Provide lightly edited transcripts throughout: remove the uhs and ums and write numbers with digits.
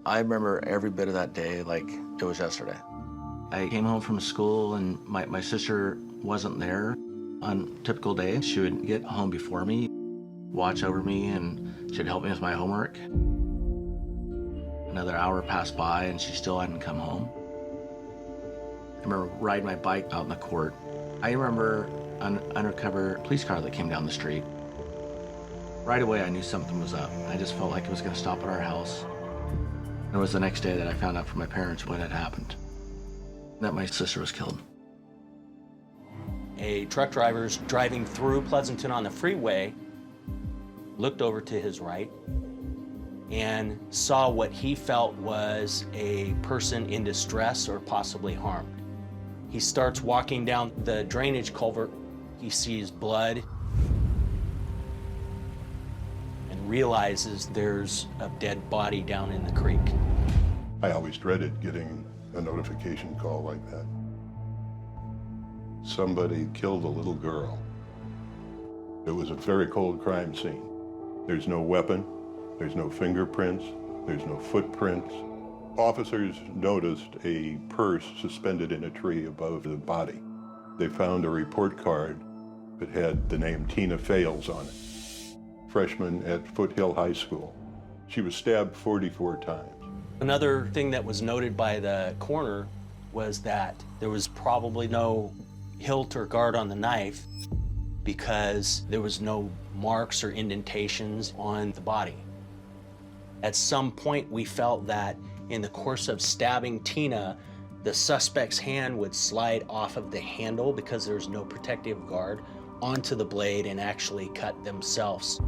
I remember every bit of that day like it was yesterday. I came home from school and my sister wasn't there. On a typical day, she would get home before me, watch over me, and she'd help me with my homework. Another hour passed by and she still hadn't come home. I remember riding my bike out in the court. I remember an undercover police car that came down the street. Right away, I knew something was up. I just felt like it was going to stop at our house. It was the next day that I found out from my parents what had happened, that my sister was killed. A truck driver's driving through Pleasanton on the freeway, looked over to his right, and saw what he felt was a person in distress or possibly harmed. He starts walking down the drainage culvert. He sees blood and realizes there's a dead body down in the creek. I always dreaded getting a notification call like that. Somebody killed a little girl. It was a very cold crime scene. There's no weapon, there's no fingerprints, there's no footprints. Officers noticed a purse suspended in a tree above the body. They found a report card that had the name Tina Fales on it, freshman at Foothill High School. She was stabbed 44 times. Another thing that was noted by the coroner was that there was probably no hilt or guard on the knife because there was no marks or indentations on the body. At some point, we felt that in the course of stabbing Tina, the suspect's hand would slide off of the handle because there's no protective guard onto the blade and actually cut themselves.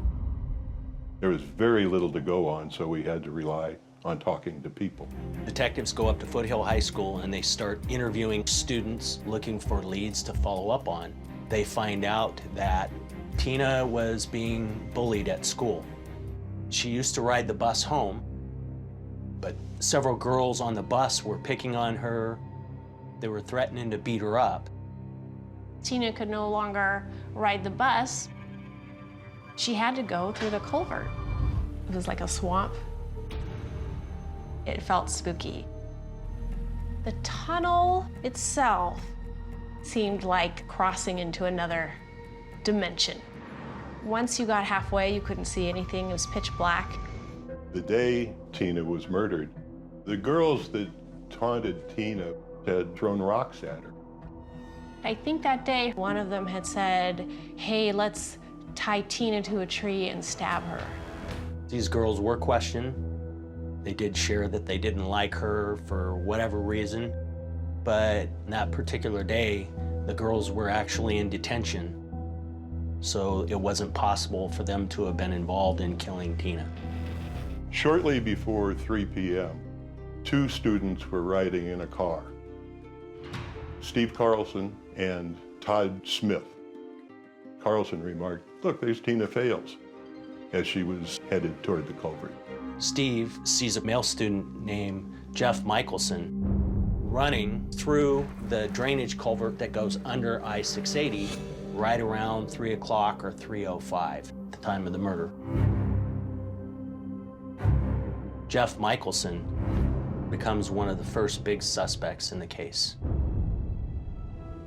There was very little to go on, so we had to rely on talking to people. Detectives go up to Foothill High School and they start interviewing students looking for leads to follow up on. They find out that Tina was being bullied at school. She used to ride the bus home, but several girls on the bus were picking on her. They were threatening to beat her up. Tina could no longer ride the bus. She had to go through the culvert. It was like a swamp. It felt spooky. The tunnel itself seemed like crossing into another dimension. Once you got halfway, you couldn't see anything. It was pitch black. The day Tina was murdered, the girls that taunted Tina had thrown rocks at her. I think that day, one of them had said, "Hey, let's tie Tina to a tree and stab her." These girls were questioned. They did share that they didn't like her for whatever reason, but that particular day, the girls were actually in detention, so it wasn't possible for them to have been involved in killing Tina. Shortly before 3 p.m., 2 students were riding in a car. Steve Carlson and Todd Smith. Carlson remarked, "Look, there's Tina Fales," as she was headed toward the culvert. Steve sees a male student named Jeff Michelson running through the drainage culvert that goes under I-680 right around 3 o'clock or 3:05 at the time of the murder. Jeff Michelson becomes one of the first big suspects in the case.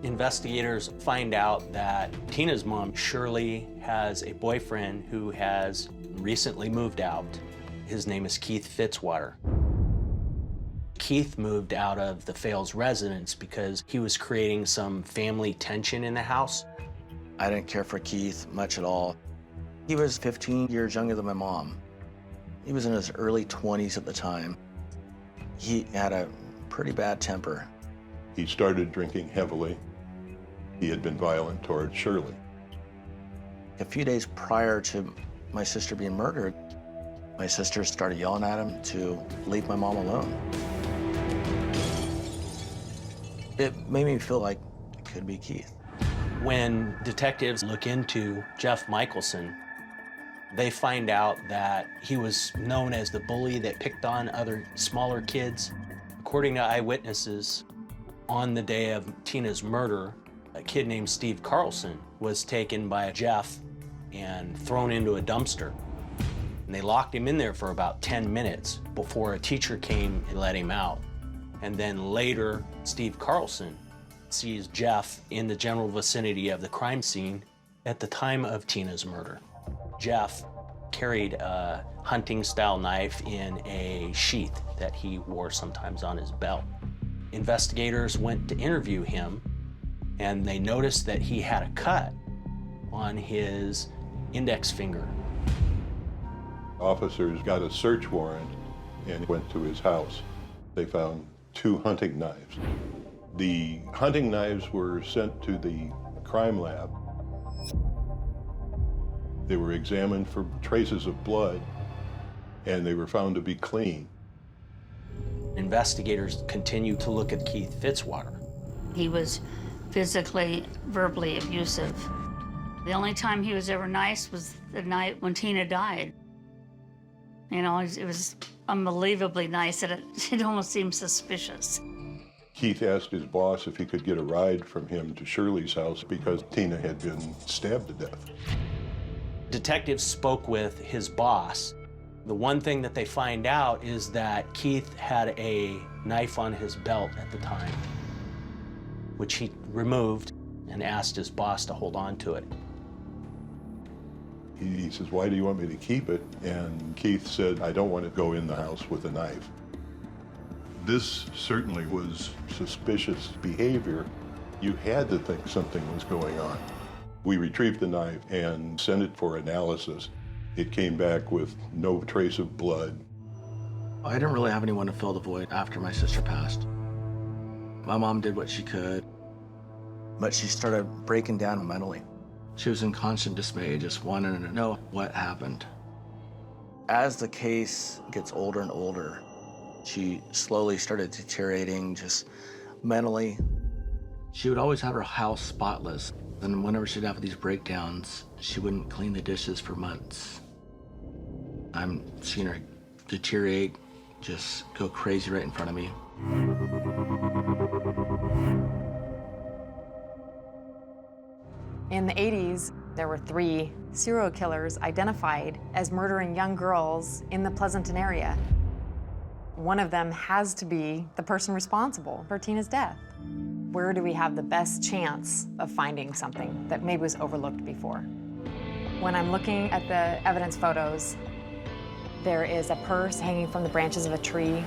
Investigators find out that Tina's mom, Shirley, has a boyfriend who has recently moved out. His name is Keith Fitzwater. Keith moved out of the Fales residence because he was creating some family tension in the house. I didn't care for Keith much at all. He was 15 years younger than my mom. He was in his early 20s at the time. He had a pretty bad temper. He started drinking heavily. He had been violent toward Shirley. A few days prior to my sister being murdered, my sister started yelling at him to leave my mom alone. It made me feel like it could be Keith. When detectives look into Jeff Michelson, they find out that he was known as the bully that picked on other smaller kids. According to eyewitnesses, on the day of Tina's murder, a kid named Steve Carlson was taken by Jeff and thrown into a dumpster. And they locked him in there for about 10 minutes before a teacher came and let him out. And then later, Steve Carlson sees Jeff in the general vicinity of the crime scene at the time of Tina's murder. Jeff carried a hunting-style knife in a sheath that he wore sometimes on his belt. Investigators went to interview him, and they noticed that he had a cut on his index finger. Officers got a search warrant and went to his house. They found 2 hunting knives. The hunting knives were sent to the crime lab. They were examined for traces of blood, and they were found to be clean. Investigators continued to look at Keith Fitzwater. He was physically, verbally abusive. The only time he was ever nice was the night when Tina died. You know, it was unbelievably nice, and it almost seemed suspicious. Keith asked his boss if he could get a ride from him to Shirley's house because Tina had been stabbed to death. Detectives spoke with his boss. The one thing that they find out is that Keith had a knife on his belt at the time, which he removed and asked his boss to hold on to it. He says, "Why do you want me to keep it?" And Keith said, "I don't want to go in the house with a knife." This certainly was suspicious behavior. You had to think something was going on. We retrieved the knife and sent it for analysis. It came back with no trace of blood. I didn't really have anyone to fill the void after my sister passed. My mom did what she could, but she started breaking down mentally. She was in constant dismay, just wanting to know what happened. As the case gets older and older, she slowly started deteriorating just mentally. She would always have her house spotless, and whenever she'd have these breakdowns, she wouldn't clean the dishes for months. I'm seeing her deteriorate, just go crazy right in front of me. In the 80s, there were 3 serial killers identified as murdering young girls in the Pleasanton area. One of them has to be the person responsible for Tina's death. Where do we have the best chance of finding something that maybe was overlooked before? When I'm looking at the evidence photos, there is a purse hanging from the branches of a tree.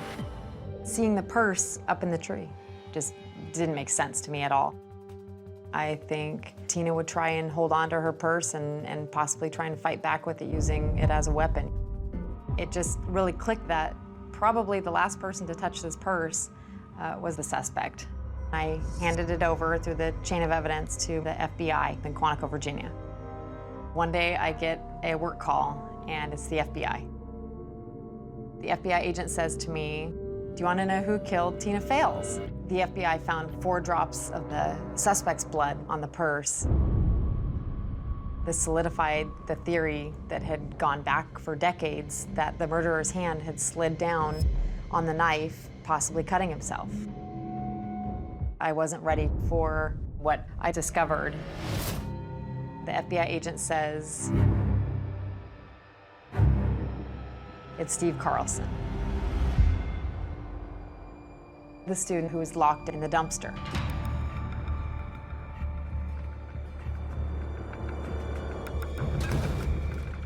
Seeing the purse up in the tree just didn't make sense to me at all. I think Tina would try and hold on to her purse and possibly try and fight back with it, using it as a weapon. It just really clicked that probably the last person to touch this purse was the suspect. I handed it over through the chain of evidence to the FBI in Quantico, Virginia. One day I get a work call, and it's the FBI. The FBI agent says to me, "Do you want to know who killed Tina Fales?" The FBI found 4 drops of the suspect's blood on the purse. This solidified the theory that had gone back for decades, that the murderer's hand had slid down on the knife, possibly cutting himself. I wasn't ready for what I discovered. The FBI agent says, "It's Steve Carlson, the student who was locked in the dumpster."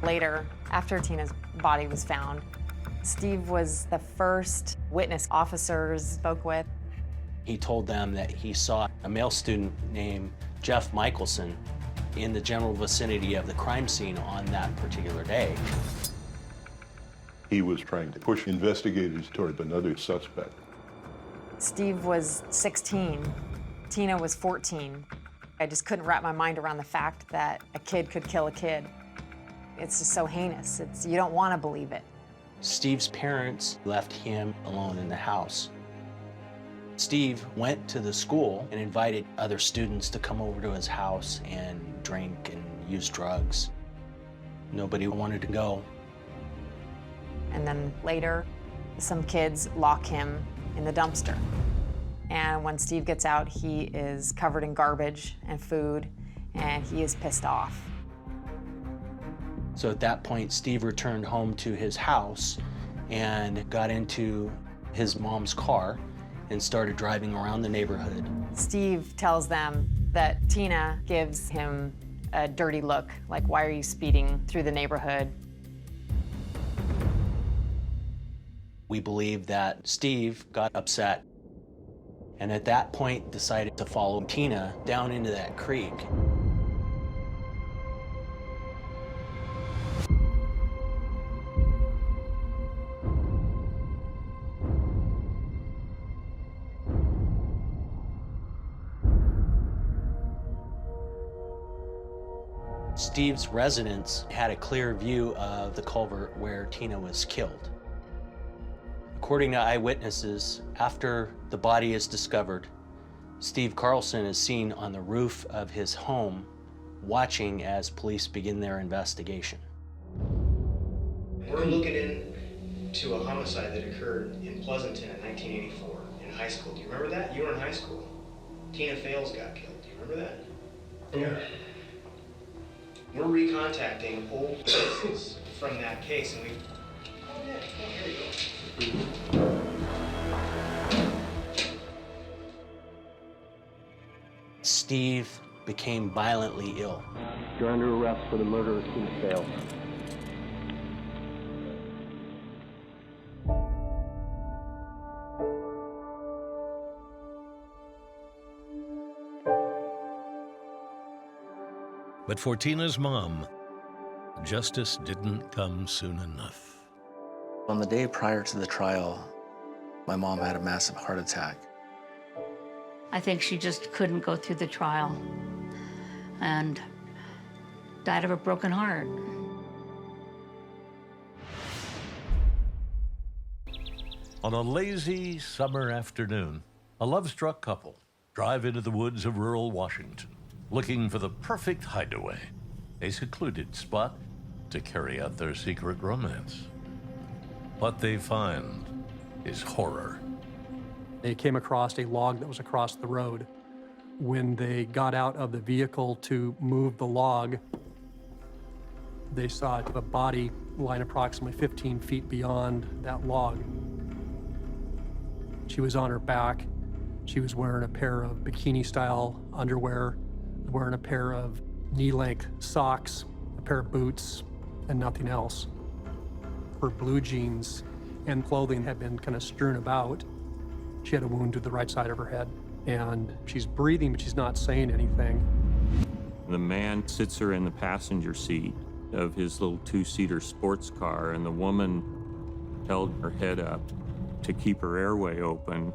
Later, after Tina's body was found, Steve was the first witness officers spoke with. He told them that he saw a male student named Jeff Michelson in the general vicinity of the crime scene on that particular day. He was trying to push investigators toward another suspect. Steve was 16, Tina was 14. I just couldn't wrap my mind around the fact that a kid could kill a kid. It's just so heinous. You don't want to believe it. Steve's parents left him alone in the house. Steve went to the school and invited other students to come over to his house and drink and use drugs. Nobody wanted to go. And then later, some kids lock him in the dumpster. And when Steve gets out, he is covered in garbage and food, and he is pissed off. So at that point, Steve returned home to his house and got into his mom's car and started driving around the neighborhood. Steve tells them that Tina gives him a dirty look, like, why are you speeding through the neighborhood? We believe that Steve got upset and at that point decided to follow Tina down into that creek. Steve's residence had a clear view of the culvert where Tina was killed. According to eyewitnesses, after the body is discovered, Steve Carlson is seen on the roof of his home watching as police begin their investigation. We're looking into a homicide that occurred in Pleasanton in 1984 in high school. Do you remember that? You were in high school. Tina Fales got killed. Do you remember that? Yeah. We're recontacting old cases from that case, and we. Oh yeah, here you go. Steve became violently ill. You're under arrest for the murder of Tina Fales. But for Tina's mom, justice didn't come soon enough. On the day prior to the trial, my mom had a massive heart attack. I think she just couldn't go through the trial and died of a broken heart. On a lazy summer afternoon, a love-struck couple drive into the woods of rural Washington, looking for the perfect hideaway, a secluded spot to carry out their secret romance. What they find is horror. They came across a log that was across the road. When they got out of the vehicle to move the log, they saw a body lying approximately 15 feet beyond that log. She was on her back. She was wearing a pair of bikini-style underwear, wearing a pair of knee-length socks, a pair of boots, and nothing else. Her blue jeans and clothing had been kind of strewn about. She had a wound to the right side of her head, and she's breathing, but she's not saying anything. The man sits her in the passenger seat of his little two-seater sports car, and the woman held her head up to keep her airway open.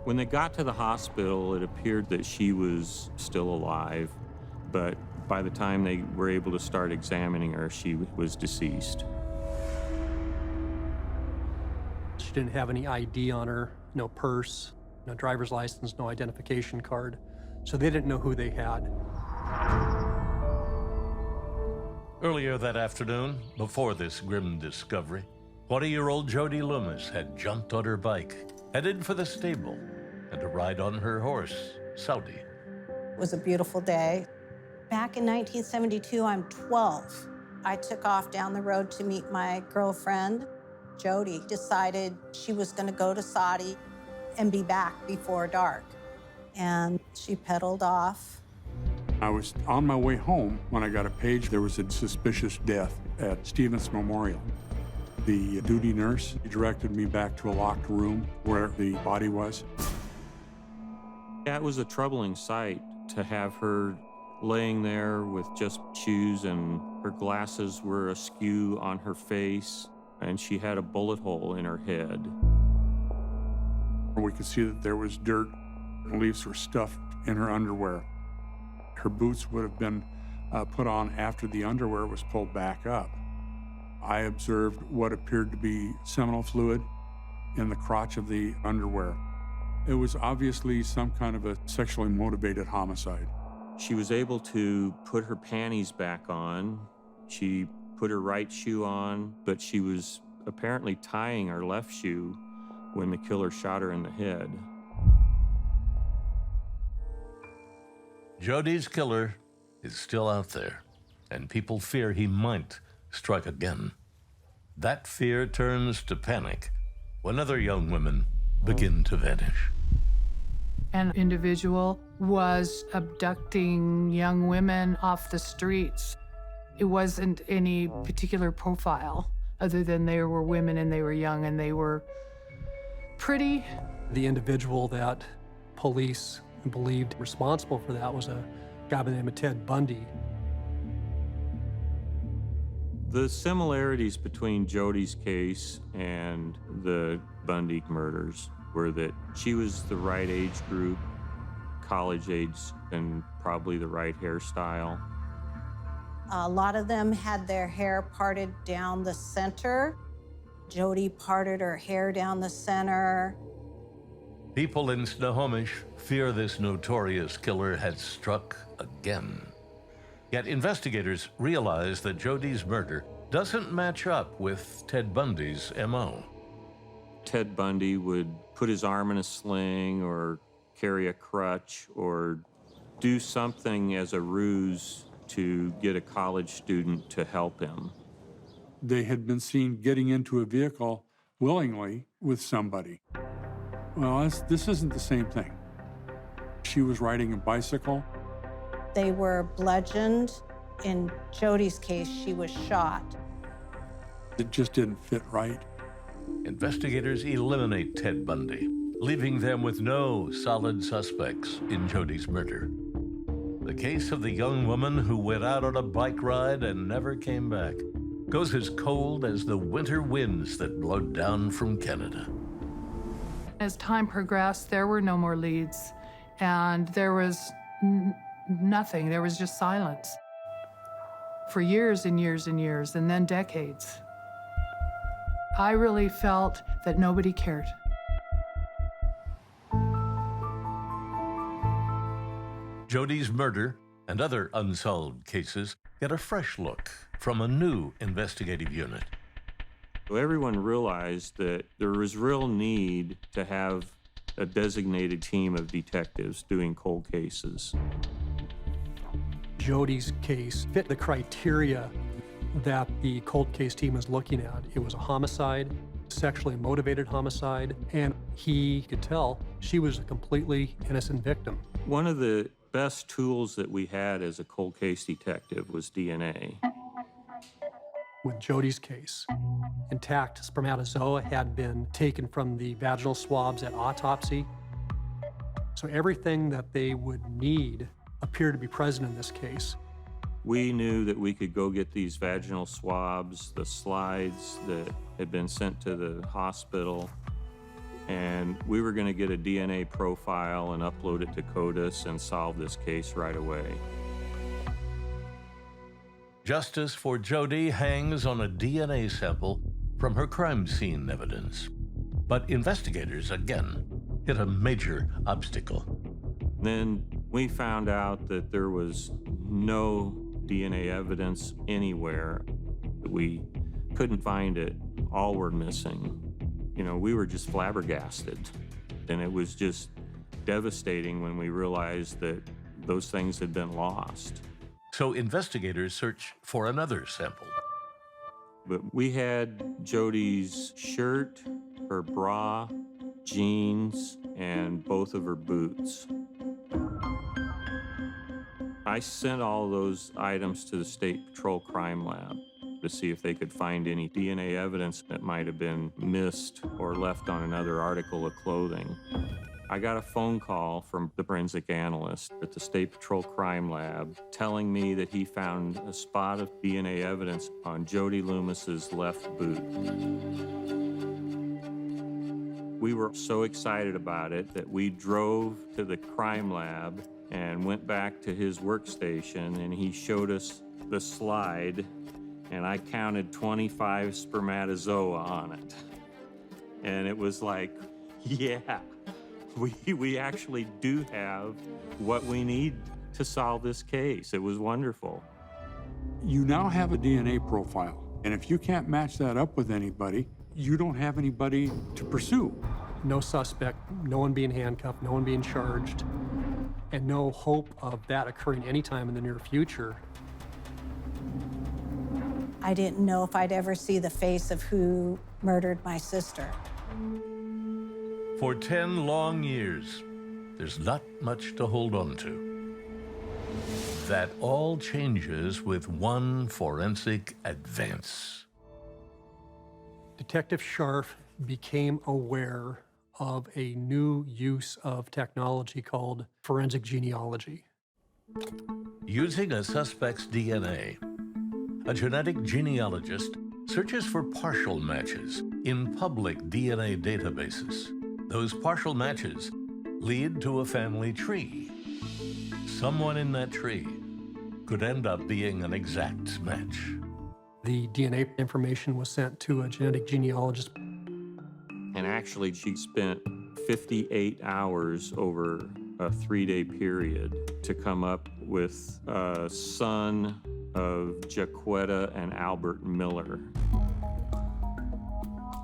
When they got to the hospital, it appeared that she was still alive, but by the time they were able to start examining her, she was deceased. She didn't have any ID on her, no purse, no driver's license, no identification card, so they didn't know who they had. Earlier that afternoon, before this grim discovery, 20-year-old Jody Loomis had jumped on her bike, headed for the stable, and to ride on her horse, Saudi. It was a beautiful day. Back in 1972, I'm 12. I took off down the road to meet my girlfriend. Jody decided she was going to go to Saudi and be back before dark. And she pedaled off. I was on my way home when I got a page. There was a suspicious death at Stevens Memorial. The duty nurse directed me back to a locked room where the body was. That was a troubling sight to have her laying there with just shoes, and her glasses were askew on her face, and she had a bullet hole in her head. We could see that there was dirt and leaves were stuffed in her underwear. Her boots would have been put on after the underwear was pulled back up. I observed what appeared to be seminal fluid in the crotch of the underwear. It was obviously some kind of a sexually motivated homicide. She was able to put her panties back on. She put her right shoe on, but she was apparently tying her left shoe when the killer shot her in the head. Jody's killer is still out there, and people fear he might strike again. That fear turns to panic when other young women begin to vanish. An individual was abducting young women off the streets. It wasn't any particular profile other than they were women and they were young and they were pretty. The individual that police believed responsible for that was a guy by the name of Ted Bundy. The similarities between Jody's case and the Bundy murders were that she was the right age group, college age, and probably the right hairstyle. A lot of them had their hair parted down the center. Jody parted her hair down the center. People in Snohomish fear this notorious killer had struck again. Yet investigators realize that Jody's murder doesn't match up with Ted Bundy's MO. Ted Bundy would put his arm in a sling or carry a crutch or do something as a ruse to get a college student to help him. They had been seen getting into a vehicle willingly with somebody. Well, this isn't the same thing. She was riding a bicycle. They were bludgeoned. In Jody's case, she was shot. It just didn't fit right. Investigators eliminate Ted Bundy, leaving them with no solid suspects in Jody's murder. The case of the young woman who went out on a bike ride and never came back goes as cold as the winter winds that blow down from Canada. As time progressed, there were no more leads, and there was nothing. There was just silence for years and years and years, and then decades. I really felt that nobody cared. Jody's murder and other unsolved cases get a fresh look from a new investigative unit. Everyone realized that there was real need to have a designated team of detectives doing cold cases. Jody's case fit the criteria that the cold case team was looking at. It was a homicide, sexually motivated homicide, and he could tell she was a completely innocent victim. One of the best tools that we had as a cold case detective was DNA. With Jody's case, intact spermatozoa had been taken from the vaginal swabs at autopsy. So everything that they would need appeared to be present in this case. We knew that we could go get these vaginal swabs, the slides that had been sent to the hospital, and we were going to get a DNA profile and upload it to CODIS and solve this case right away. Justice for Jody hangs on a DNA sample from her crime scene evidence. But investigators, again, hit a major obstacle. Then we found out that there was no DNA evidence anywhere. We couldn't find it. All were missing. You know, we were just flabbergasted. And it was just devastating when we realized that those things had been lost. So investigators search for another sample. But we had Jody's shirt, her bra, jeans, and both of her boots. I sent all those items to the State Patrol Crime Lab to see if they could find any DNA evidence that might have been missed or left on another article of clothing. I got a phone call from the forensic analyst at the State Patrol Crime Lab telling me that he found a spot of DNA evidence on Jody Loomis's left boot. We were so excited about it that we drove to the crime lab and went back to his workstation, and he showed us the slide, and I counted 25 spermatozoa on it. And it was like, yeah. We actually do have what we need to solve this case. It was wonderful. You now have a DNA profile, and if you can't match that up with anybody, you don't have anybody to pursue. No suspect, no one being handcuffed, no one being charged, and no hope of that occurring anytime in the near future. I didn't know if I'd ever see the face of who murdered my sister. For 10 long years, there's not much to hold on to. That all changes with one forensic advance. Detective Scharf became aware of a new use of technology called forensic genealogy. Using a suspect's DNA, a genetic genealogist searches for partial matches in public DNA databases. Those partial matches lead to a family tree. Someone in that tree could end up being an exact match. The DNA information was sent to a genetic genealogist. And actually, she spent 58 hours over a 3-day period to come up with a son of Jaquetta and Albert Miller.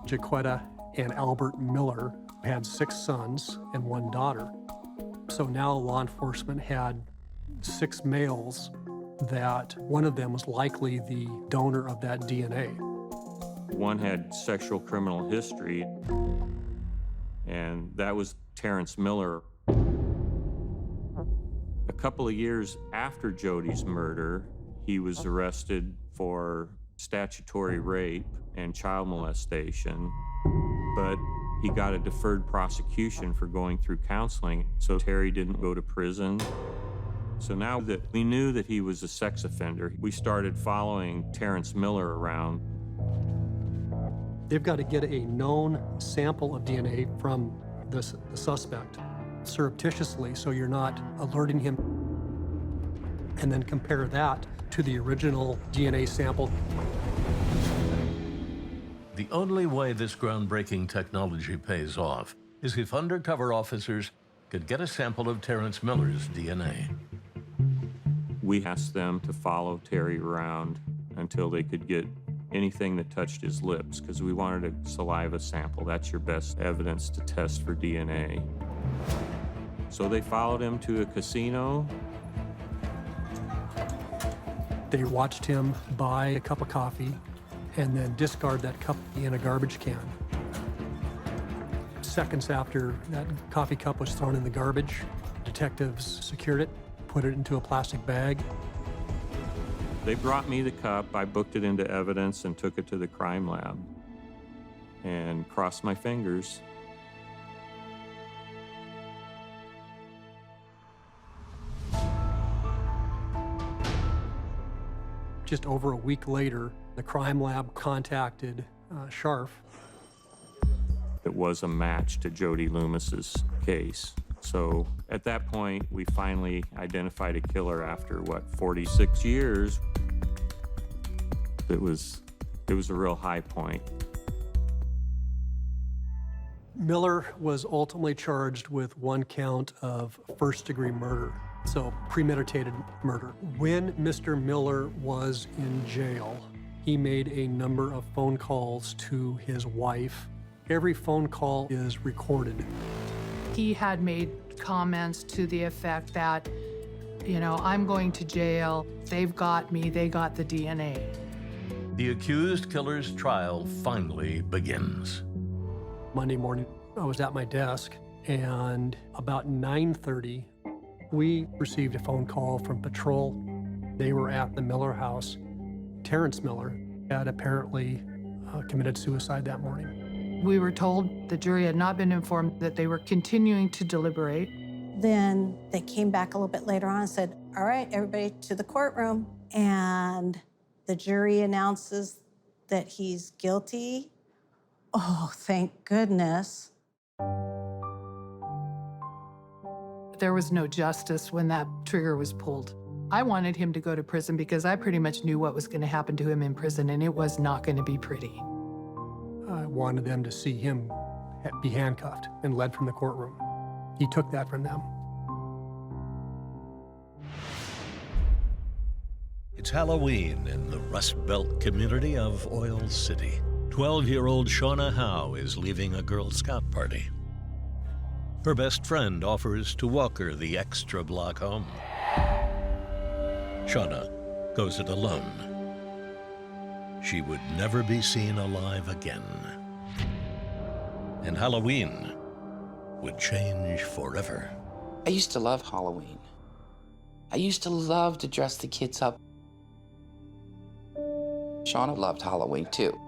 Jaquetta and Albert Miller had 6 sons and 1 daughter. So now law enforcement had 6 males that one of them was likely the donor of that DNA. One had sexual criminal history, and that was Terrence Miller. A couple of years after Jody's murder, he was arrested for statutory rape and child molestation, but he got a deferred prosecution for going through counseling, so Terry didn't go to prison. So now that we knew that he was a sex offender, we started following Terrence Miller around. They've got to get a known sample of DNA from the suspect surreptitiously, so you're not alerting him, and then compare that to the original DNA sample. The only way this groundbreaking technology pays off is if undercover officers could get a sample of Terrence Miller's DNA. We asked them to follow Terry around until they could get anything that touched his lips, because we wanted a saliva sample. That's your best evidence to test for DNA. So they followed him to a casino. They watched him buy a cup of coffee and then discard that cup in a garbage can. Seconds after that coffee cup was thrown in the garbage, detectives secured it, put it into a plastic bag. They brought me the cup, I booked it into evidence and took it to the crime lab and crossed my fingers. Just over a week later, the crime lab contacted Scharf. It was a match to Jody Loomis's case. So at that point, we finally identified a killer after, 46 years. It was a real high point. Miller was ultimately charged with 1 count of first-degree murder, so premeditated murder. When Mr. Miller was in jail, he made a number of phone calls to his wife. Every phone call is recorded. He had made comments to the effect that, I'm going to jail, they've got me, they got the DNA. The accused killer's trial finally begins. Monday morning, I was at my desk, and about 9:30, we received a phone call from patrol. They were at the Miller house. Terrence Miller had apparently committed suicide that morning. We were told the jury had not been informed that they were continuing to deliberate. Then they came back a little bit later on and said, all right, everybody to the courtroom. And the jury announces that he's guilty. Oh, thank goodness. There was no justice when that trigger was pulled. I wanted him to go to prison because I pretty much knew what was going to happen to him in prison, and it was not going to be pretty. I wanted them to see him be handcuffed and led from the courtroom. He took that from them. It's Halloween in the Rust Belt community of Oil City. 12-year-old Shauna Howe is leaving a Girl Scout party. Her best friend offers to walk her the extra block home. Shauna goes it alone. she would never be seen alive again. And Halloween would change forever. I used to love Halloween. I used to love to dress the kids up. Shauna loved Halloween too.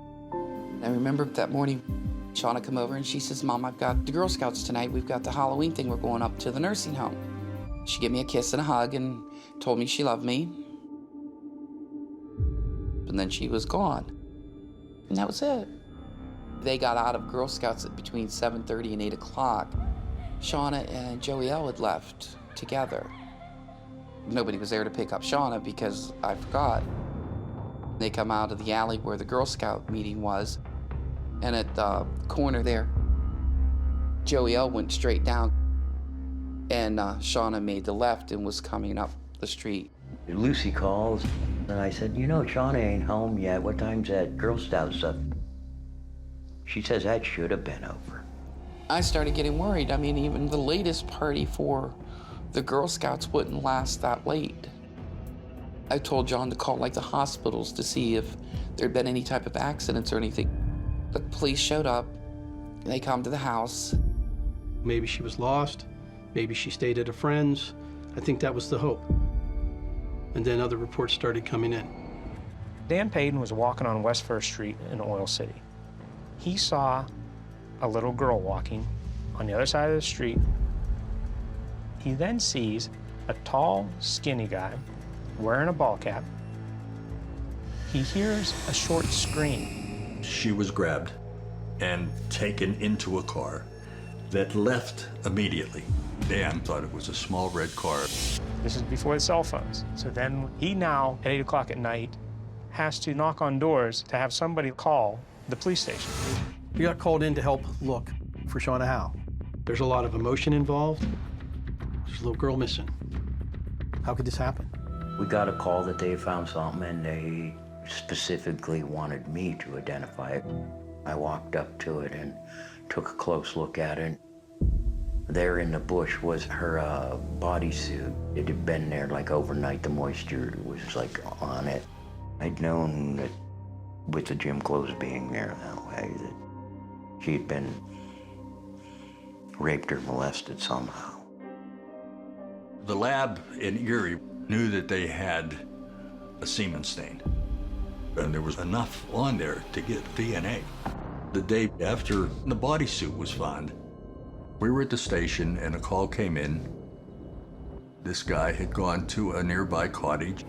I remember that morning, Shauna come over and she says, Mom, I've got the Girl Scouts tonight. We've got the Halloween thing. We're going up to the nursing home. She gave me a kiss and a hug and told me she loved me. And then she was gone. And that was it. They got out of Girl Scouts at between 7:30 and 8 o'clock. Shauna and Joey L had left together. Nobody was there to pick up Shauna because I forgot. They come out of the alley where the Girl Scout meeting was, and at the corner there, Joey L went straight down, and Shauna made the left and was coming up the street. Lucy calls, and I said, you know, Shauna ain't home yet. What time's that Girl Scout stuff? She says that should have been over. I started getting worried. I mean, even the latest party for the Girl Scouts wouldn't last that late. I told John to call like the hospitals to see if there'd been any type of accidents or anything. The police showed up, and they come to the house. Maybe she was lost, maybe she stayed at a friend's. I think that was the hope. And then other reports started coming in. Dan Payton was walking on West First Street in Oil City. He saw a little girl walking on the other side of the street. He then sees a tall, skinny guy wearing a ball cap. He hears a short scream. She was grabbed and taken into a car that left immediately. Dan thought it was a small red car. This is before the cell phones. So then he now, at 8 o'clock at night, has to knock on doors to have somebody call the police station. We got called in to help look for Shauna Howe. There's a lot of emotion involved. There's a little girl missing. How could this happen? We got a call that they found something, and they specifically wanted me to identify it. I walked up to it and took a close look at it. There in the bush was her bodysuit. It had been there like overnight. The moisture was like on it. I'd known that with the gym clothes being there that way, that she had been raped or molested somehow. The lab in Erie knew that they had a semen stain, and there was enough on there to get DNA. The day after the bodysuit was found, we were at the station and a call came in. This guy had gone to a nearby cottage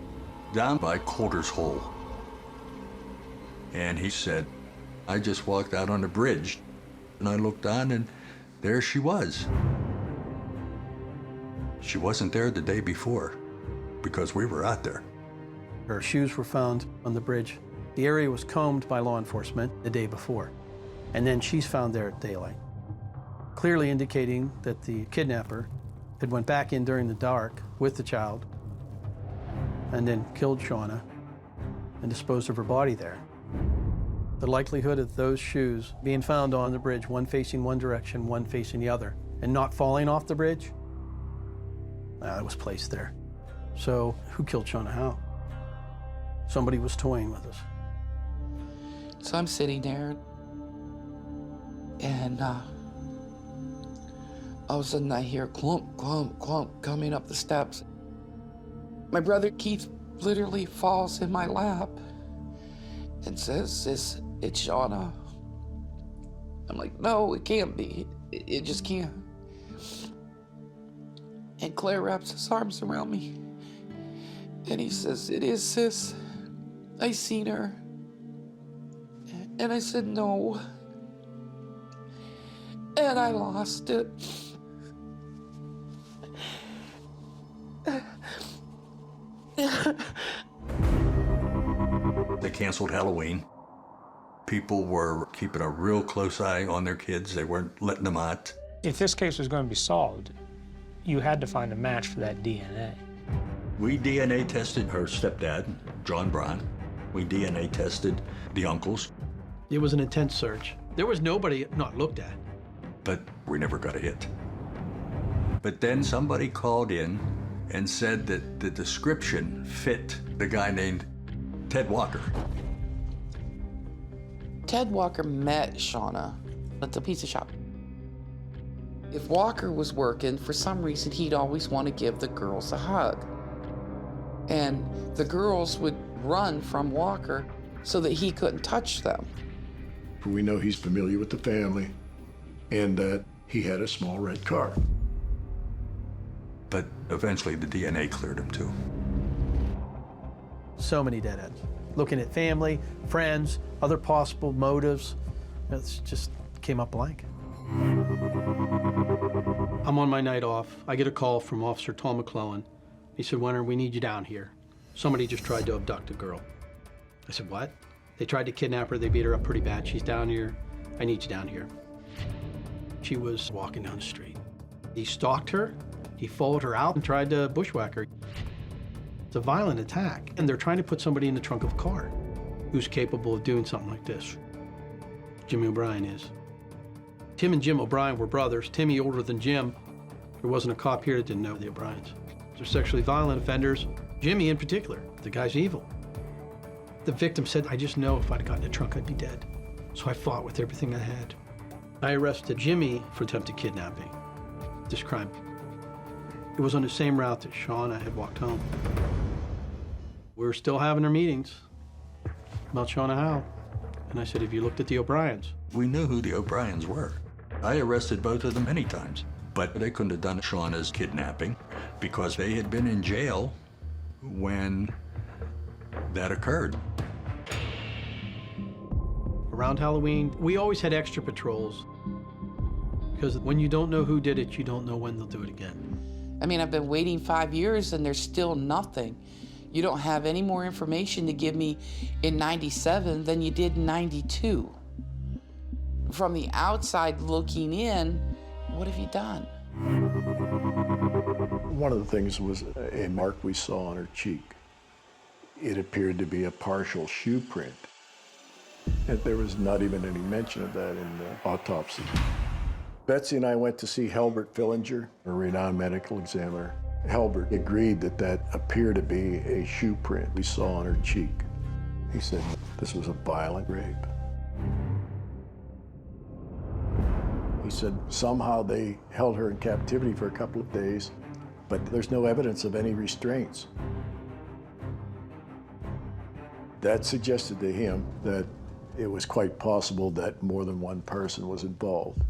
down by Coulter's Hole. And he said, I just walked out on the bridge and I looked down and there she was. She wasn't there the day before because we were out there. Her shoes were found on the bridge. The area was combed by law enforcement the day before. And then she's found there at daylight, clearly indicating that the kidnapper had went back in during the dark with the child and then killed Shauna and disposed of her body there. The likelihood of those shoes being found on the bridge, one facing one direction, one facing the other, and not falling off the bridge, it was placed there. So who killed Shauna Howe? Somebody was toying with us. So I'm sitting there, and all of a sudden I hear clump, clump, clump coming up the steps. My brother Keith literally falls in my lap and says, it's Shauna. I'm like, no, it can't be. It just can't. And Claire wraps his arms around me. And he says, it is, sis. I seen her. And I said, no. And I lost it. They canceled Halloween. People were keeping a real close eye on their kids. They weren't letting them out. If this case was going to be solved, you had to find a match for that DNA. We DNA tested her stepdad, John Brown. We DNA tested the uncles. It was an intense search. There was nobody not looked at. But we never got a hit. But then somebody called in and said that the description fit the guy named Ted Walker. Ted Walker met Shauna at the pizza shop. If Walker was working, for some reason, he'd always want to give the girls a hug. And the girls would run from Walker so that he couldn't touch them. We know he's familiar with the family and that he had a small red car. But eventually the DNA cleared him too. So many dead ends. Looking at family, friends, other possible motives, it just came up blank. I'm on my night off. I get a call from Officer Tom McClellan. He said, "Winter, we need you down here. Somebody just tried to abduct a girl." I said, "What?" "They tried to kidnap her. They beat her up pretty bad. She's down here. I need you down here." She was walking down the street. He stalked her. He followed her out and tried to bushwhack her. It's a violent attack, and they're trying to put somebody in the trunk of a car who's capable of doing something like this. Jimmy O'Brien is. Tim and Jim O'Brien were brothers. Timmy older than Jim. There wasn't a cop here that didn't know the O'Briens. They're sexually violent offenders. Jimmy in particular. The guy's evil. The victim said, "I just know if I'd gotten in the trunk, I'd be dead." So I fought with everything I had. I arrested Jimmy for attempted kidnapping, this crime. It was on the same route that Shauna had walked home. We were still having our meetings about Shauna Howe. And I said, "Have you looked at the O'Briens?" We knew who the O'Briens were. I arrested both of them many times, but they couldn't have done Shauna's kidnapping because they had been in jail when that occurred. Around Halloween, we always had extra patrols because when you don't know who did it, you don't know when they'll do it again. I mean, I've been waiting 5 years and there's still nothing. You don't have any more information to give me in '97 than you did in '92. From the outside looking in, what have you done? One of the things was a mark we saw on her cheek. It appeared to be a partial shoe print. And there was not even any mention of that in the autopsy. Betsy and I went to see Helbert Fillinger, a renowned medical examiner. Helbert agreed that that appeared to be a shoe print we saw on her cheek. He said this was a violent rape. He said somehow they held her in captivity for a couple of days, but there's no evidence of any restraints. That suggested to him that it was quite possible that more than one person was involved.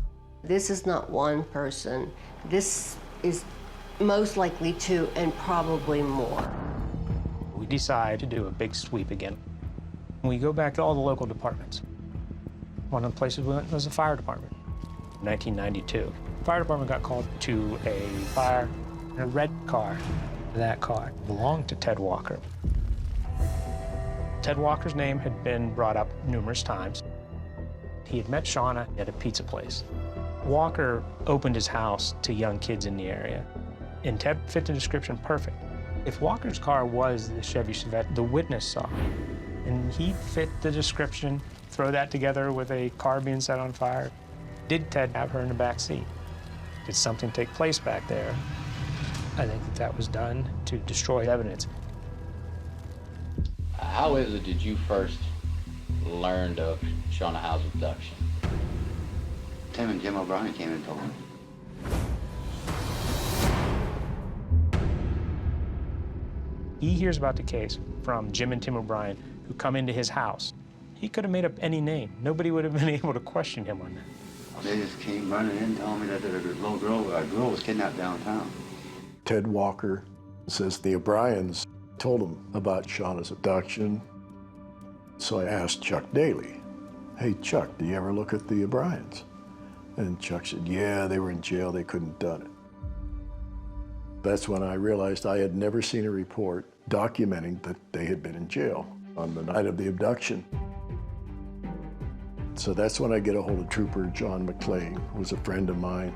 This is not one person. This is most likely two and probably more. We decide to do a big sweep again. We go back to all the local departments. One of the places we went was the fire department. 1992. The fire department got called to a fire in a red car. That car belonged to Ted Walker. Ted Walker's name had been brought up numerous times. He had met Shauna at a pizza place. Walker opened his house to young kids in the area, and Ted fit the description perfect. If Walker's car was the Chevy Chevette the witness saw, and he fit the description, throw that together with a car being set on fire, did Ted have her in the back seat? Did something take place back there? I think that was done to destroy evidence. How is it did you first learn of Shauna Howe's abduction? Tim and Jim O'Brien came and told me. He hears about the case from Jim and Tim O'Brien, who come into his house. He could have made up any name. Nobody would have been able to question him on that. They just came running in telling me that a girl was kidnapped downtown. Ted Walker says the O'Briens told him about Shauna's abduction. So I asked Chuck Daly, "Hey, Chuck, do you ever look at the O'Briens?" And Chuck said, "Yeah, they were in jail. They couldn't have done it." That's when I realized I had never seen a report documenting that they had been in jail on the night of the abduction. So that's when I get a hold of Trooper John McClain, who was a friend of mine.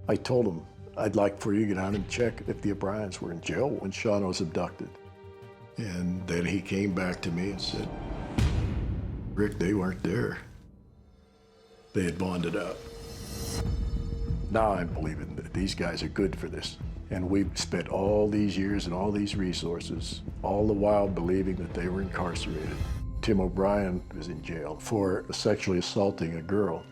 I told him, "I'd like for you to get down and check if the O'Briens were in jail when Shauna was abducted." And then he came back to me and said, "Rick, they weren't there. They had bonded up." Now I'm believing that these guys are good for this. And we've spent all these years and all these resources, all the while believing that they were incarcerated. Tim O'Brien was in jail for sexually assaulting a girl.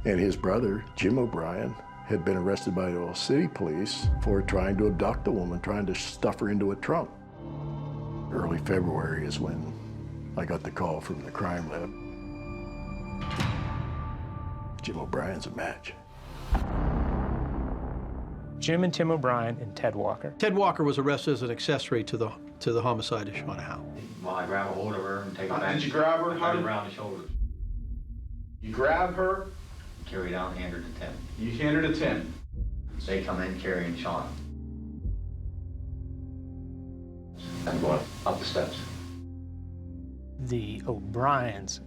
And his brother, Jim O'Brien, had been arrested by the Oil City police for trying to abduct a woman, trying to stuff her into a trunk. Early February is when I got the call from the crime lab. Jim O'Brien's a match. Jim and Tim O'Brien and Ted Walker. Ted Walker was arrested as an accessory to the homicide of Shauna Howe. Well, I grab a hold of her and take her How back. did you grab her? How around the shoulders. You grab her. Carry down, hand her to Tim. You hand her to Tim. They come in carrying Shauna. And go up the steps. The O'Briens,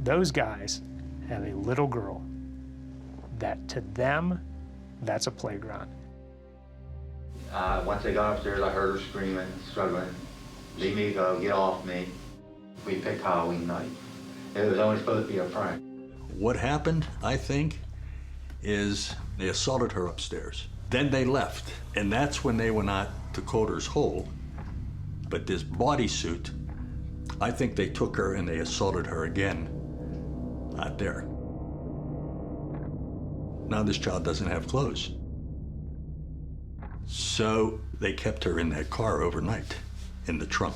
those guys have a little girl that to them, that's a playground. Once they got upstairs, I heard her screaming, struggling. Leave me go, get off me. We picked Halloween night. It was only supposed to be a prank. What happened, I think, is they assaulted her upstairs. Then they left, and that's when they went out to Coulter's Hole. But this bodysuit, I think they took her and they assaulted her again out there. Now this child doesn't have clothes. So they kept her in that car overnight, in the trunk.